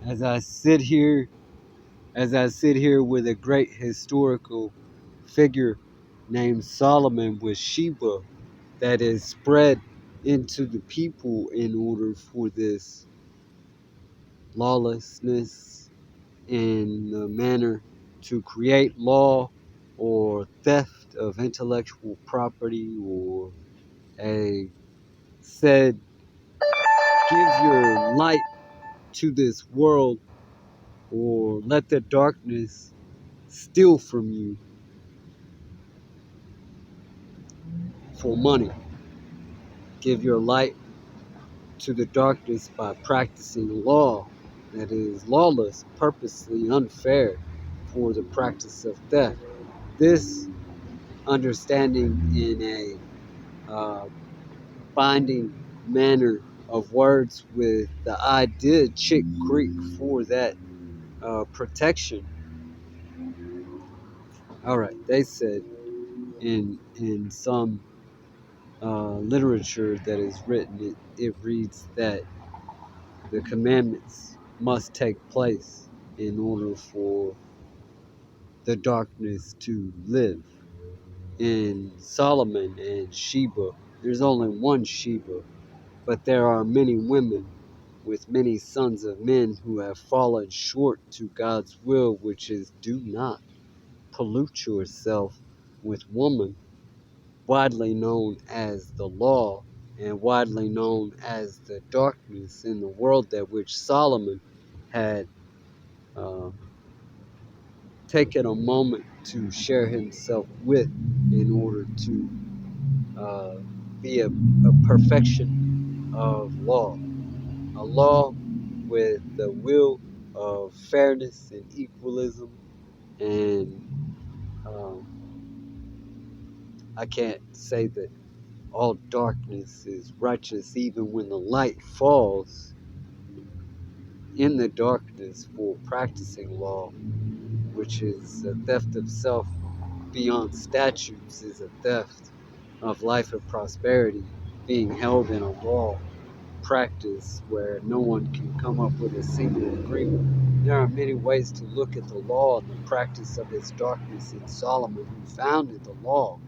As I sit here, with a great historical figure named Solomon with Sheba that is spread into the people in order for this lawlessness in the manner to create law or theft of intellectual property, or a said, give your light to this world, or let the darkness steal from you for money. Give your light to the darkness by practicing law that is lawless, purposely unfair for the practice of theft. This understanding in a binding manner of words with the idea Chit Creek for that protection. All right, they said in some literature that is written, it reads that the commandments must take place in order for the darkness to live. In Solomon and Sheba, there's only one Sheba, but there are many women with many sons of men who have fallen short to God's will, which is, do not pollute yourself with woman, widely known as the law and widely known as the darkness in the world that which Solomon had uh, taken a moment to share himself with in order to uh, be a perfection of law, a law with the will of fairness and equalism. And um, I can't say that all darkness is righteous, even when the light falls in the darkness for practicing law, which is a theft of self beyond statutes, is a theft of life and prosperity, being held in a law practice where no one can come up with a single agreement. There are many ways to look at the law and the practice of its darkness in Solomon, who founded the law.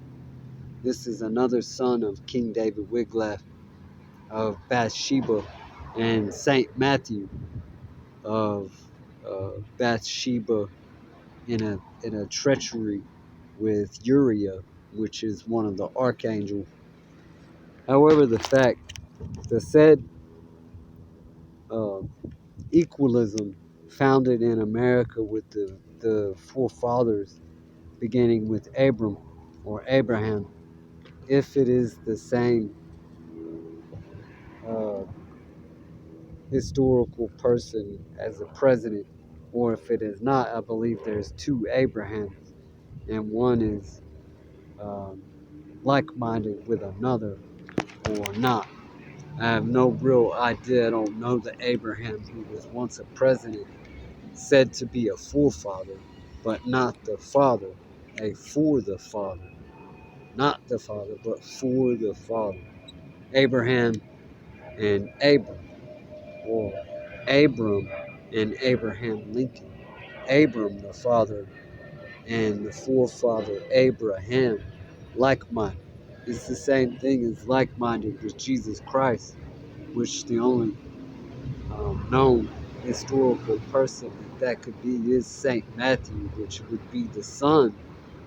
This is another son of King David Wiglaf of Bathsheba, and Saint Matthew of Bathsheba in a treachery with Uriah, which is one of the archangels. However, the said uh, equalism founded in America with the forefathers, beginning with Abram or Abraham, if it is the same uh, historical person as the president, or if it is not, I believe there's two Abrahams, and one is um, like-minded with another or not. I have no real idea. I don't know the Abraham who was once a president, said to be a forefather, but not the father, a for the father, not the father, but for the father. Abraham and Abram, or Abram and Abraham Lincoln. Abram, the father, and the forefather Abraham, like-minded. It's the same thing as like-minded with Jesus Christ, which the only known historical person that could be is Saint Matthew, which would be the son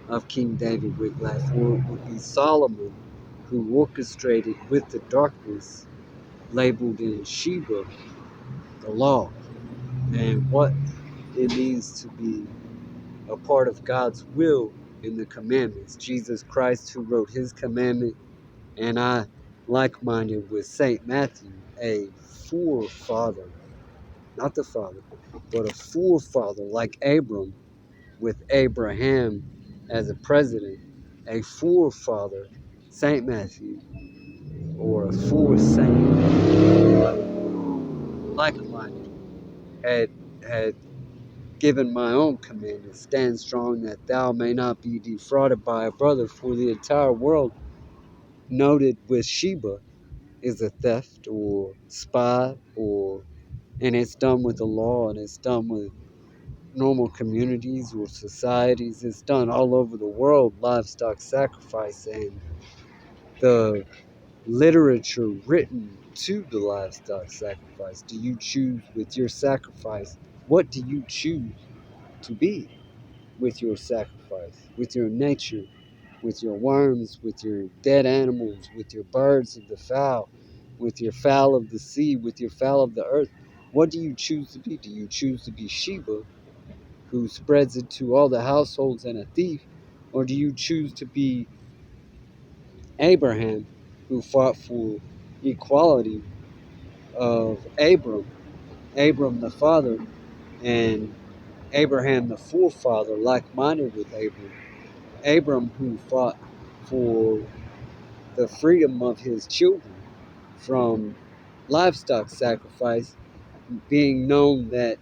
of King David Wiglaf, or it would be Solomon, who orchestrated with the darkness labeled in Sheba the law, and what it means to be a part of God's will in the commandments. Jesus Christ, who wrote his commandment, and I, like-minded with Saint Matthew, a forefather, not the father, but a forefather like Abram, with Abraham as a president, a forefather, Saint Matthew, or a fore saint, like-minded, had had given my own commandment: stand strong that thou may not be defrauded by a brother, for the entire world, noted with Sheba, is a theft or spy or And it's done with the law, and it's done with normal communities or societies. It's done all over the world, livestock sacrifice, and the literature written to the livestock sacrifice. Do you choose with your sacrifice? What do you choose to be with your sacrifice, with your nature, with your worms, with your dead animals, with your birds of the fowl, with your fowl of the sea, with your fowl of the earth? What do you choose to be? Do you choose to be Sheba, who spreads it to all the households and a thief? Or do you choose to be Abraham, who fought for equality of Abram the father, and Abraham the forefather, like-minded with Abram who fought for the freedom of his children from livestock sacrifice, being known that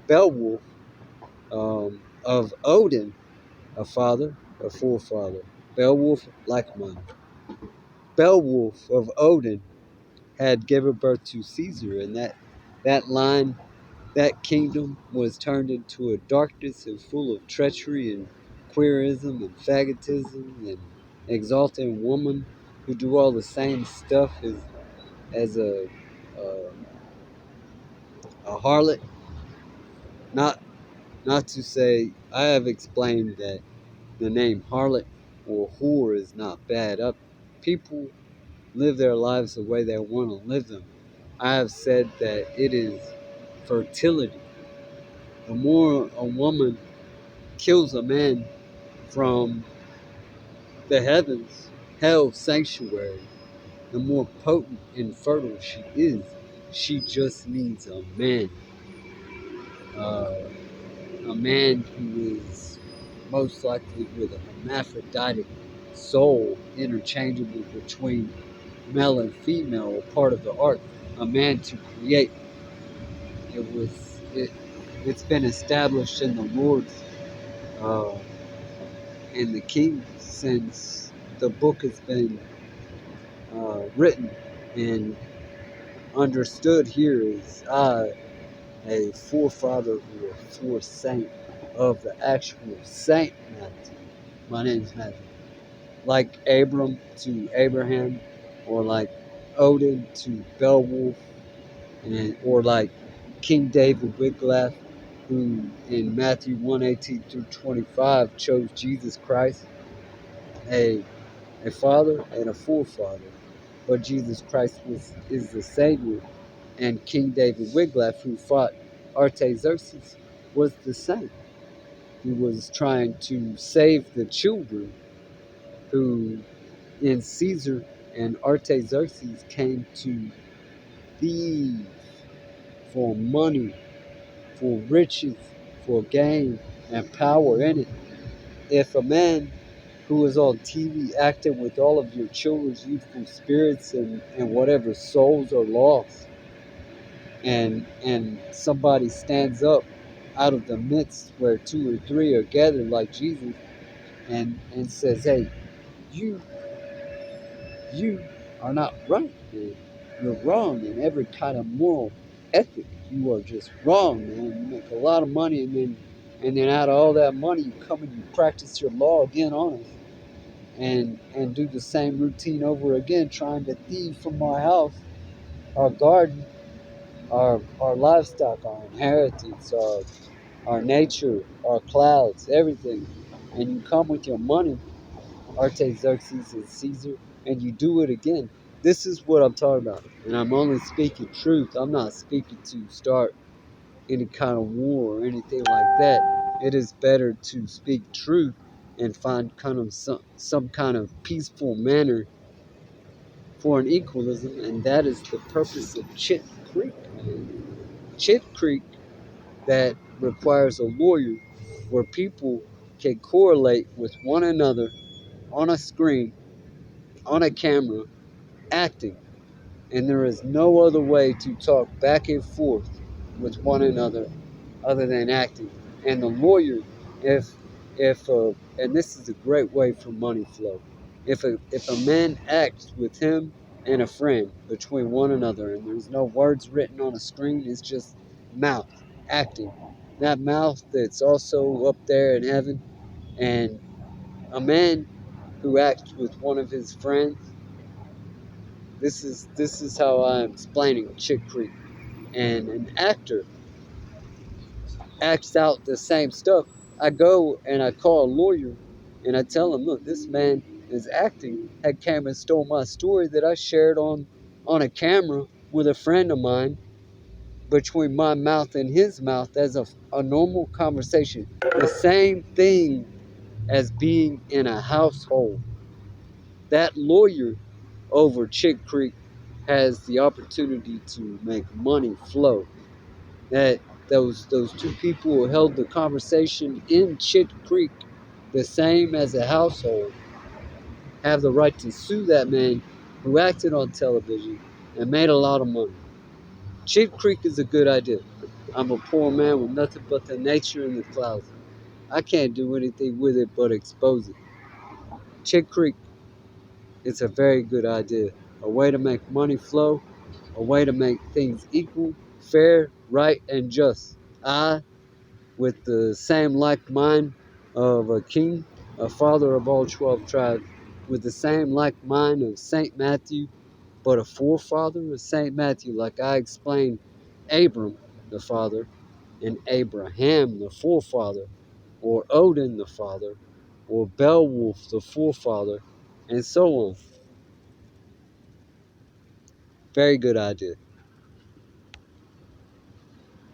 Beowulf of Odin, a father, a forefather, Beowulf like-minded. Beowulf of Odin had given birth to Caesar, and that line, that kingdom was turned into a darkness and full of treachery and queerism and faggotism and exalting woman who do all the same stuff as a, a harlot. Not not to say I have explained that the name harlot or whore is not bad. People live their lives the way they want to live them. I have said that it is fertility. The more a woman kills a man from the heavens, hell sanctuary, the more potent and fertile she is. She just needs uh, a man who is most likely with a hermaphroditic soul, interchangeable between male and female, or part of the ark, a man to create. It was it. It's been established in the Lord's uh, and the King since the book has been written and understood. Here is I, a forefather or a foresaint of the actual Saint Matthew. My name is Matthew. Like Abram to Abraham, or like Odin to Beowulf, or like King David Wiglaf, who in Matthew 1:18 through 25 chose Jesus Christ, a father and a forefather. But Jesus Christ is the Savior, and King David Wiglaf, who fought Artaxerxes, was the same. He was trying to save the children who, in Caesar and Artaxerxes, came to thieve for money, for riches, for gain, and power in it. If a man who is on TV acting with all of your children's youthful spirits and whatever souls are lost, and somebody stands up out of the midst where two or three are gathered like Jesus and says, hey, you you are not right, man. You're wrong in every kind of moral ethic. You are just wrong, man. You make a lot of money, and then out of all that money you come and you practice your law again on us and do the same routine over again, trying to thieve from our house, our garden, our livestock, our inheritance, our nature, our clouds, everything. And you come with your money, Artaxerxes and Caesar, and you do it again. This is what I'm talking about. And I'm only speaking truth. I'm not speaking to start any kind of war or anything like that. It is better to speak truth and find kind of some kind of peaceful manner for an equalism, and that is the purpose of Chit Creek. Chit Creek, that requires a lawyer where people can correlate with one another on a screen, on a camera, acting. And there is no other way to talk back and forth with one another other than acting. And the lawyer, if and this is a great way for money flow. If a man acts with him and a friend between one another, and there's no words written on a screen, it's just mouth acting. That mouth that's also up there in heaven. And a man who acts with one of his friends. This is how I'm explaining Chit Creek. And an actor acts out the same stuff. I go and I call a lawyer and I tell him, look, this man is acting. Had came and stole my story that I shared on a camera with a friend of mine between my mouth and his mouth as a normal conversation. The same thing as being in a household. That lawyer over Chit Creek has the opportunity to make money flow. That those two people who held the conversation in Chit Creek, the same as a household, have the right to sue that man who acted on television and made a lot of money. Chit Creek is a good idea. I'm a poor man with nothing but the nature and the clouds. I can't do anything with it but expose it. Chit Creek is a very good idea. A way to make money flow, a way to make things equal, fair, right, and just. I, with the same like mind of a king, a father of all 12 tribes, with the same like mind of Saint Matthew, but a forefather of Saint Matthew, like I explained Abram, the father, and Abraham, the forefather, or Odin, the father, or Beowulf, the forefather, and so on. Very good idea.